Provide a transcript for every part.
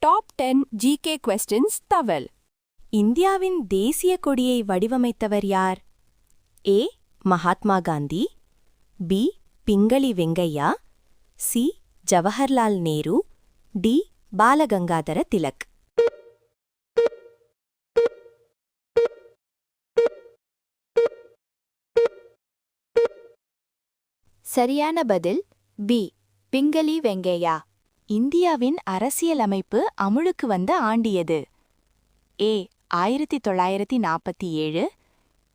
Top 10 GK questions தவல். இந்தியாவின் தேசிய கொடியை வடிவமைத்தவர் யார்? A. Mahatma Gandhi, B. Pingali Venkayya, C. Jawaharlal Nehru, D. Balagangadhara Tilak. சரியான பதில் பி. பிங்களி வெங்கையா. இந்தியாவின் அரசியலமைப்பு அமுலுக்கு வந்த ஆண்டியது? ஏ. 1947,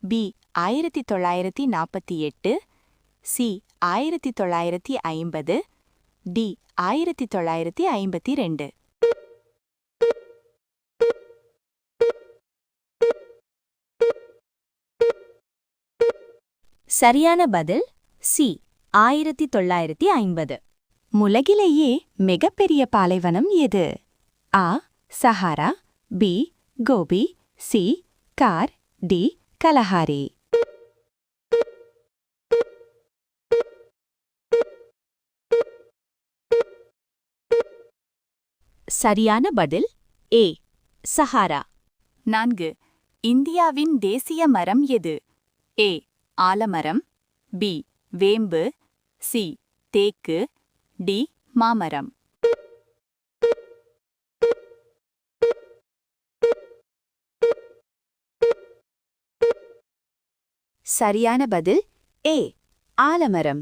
பி. 1948, சி. 1950, டி. 1952. சரியான பதில் சி. 1950. உலகிலேயே மிகப்பெரிய பாலைவனம் எது? ஆ. Sahara, B. Gobi, C. கார், டி. கலஹாரி. சரியான பதில் ஏ. சஹாரா. 4. இந்தியாவின் தேசிய மரம் எது? ஏ. ஆலமரம், பி. வேம்பு, சி. தேக்கு, டி. மாமரம். சரியான பதில் ஏ. ஆலமரம்.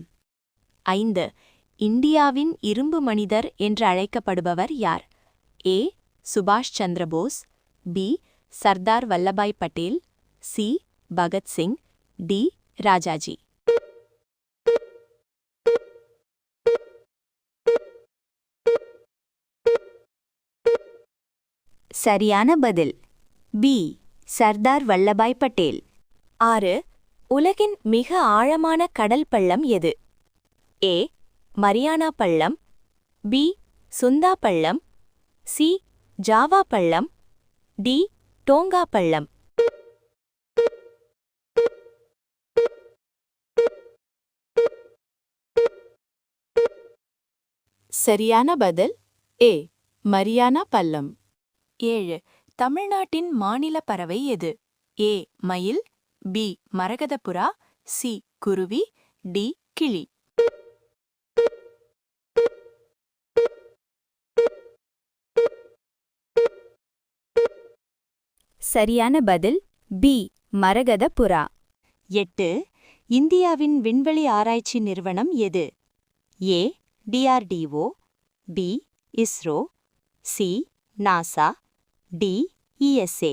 5. இந்தியாவின் இரும்பு மனிதர் என்று அழைக்கப்படுபவர் யார்? ஏ. சுபாஷ் Chandra Bose, B. Sardar Vallabhbhai Patel, C. Bhagat Singh, D. Rajaji. சரியான பதில் பி. சர்தார் வல்லபாய் பட்டேல். 6. உலகின் மிக ஆழமான கடல் பள்ளம் எது? ஏ. மரியானா பள்ளம், பி. சுந்தா பள்ளம், சி. ஜாவா பள்ளம், டி. டோங்கா பள்ளம். சரியான பதில் ஏ. மரியானா பள்ளம். 7. தமிழ்நாட்டின் மாநில பறவை எது? ஏ. மயில், பி. மரகதப்புறா, சி. குருவி, டி. கிளி. சரியான பதில் பி. மரகதப்புறா. 8. இந்தியாவின் விண்வெளி ஆராய்ச்சி நிறுவனம் எது? A. DRDO, B. ISRO, C. NASA, D. ESA.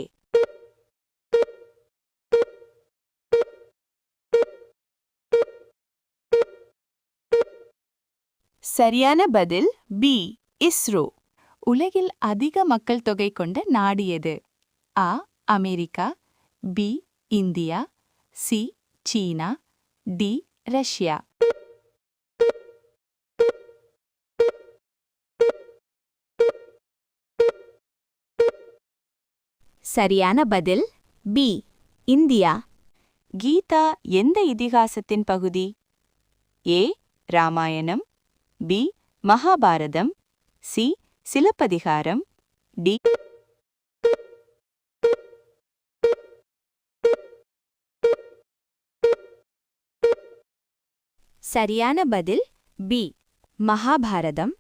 சரியான பதில் பி. இஸ்ரோ. உலகில் அதிக மக்கள் தொகை கொண்ட நாடு எது? ஆ. America, B. India, C. சீனா, டி. ரஷ்யா. சரியான பதில் பி. இந்தியா. கீதா எந்த இதிகாசத்தின் பகுதி? A. Ramayanam, B. Mahabharatam, C. Silappathikaram, D. சரியான பதில் பி. மகாபாரதம்.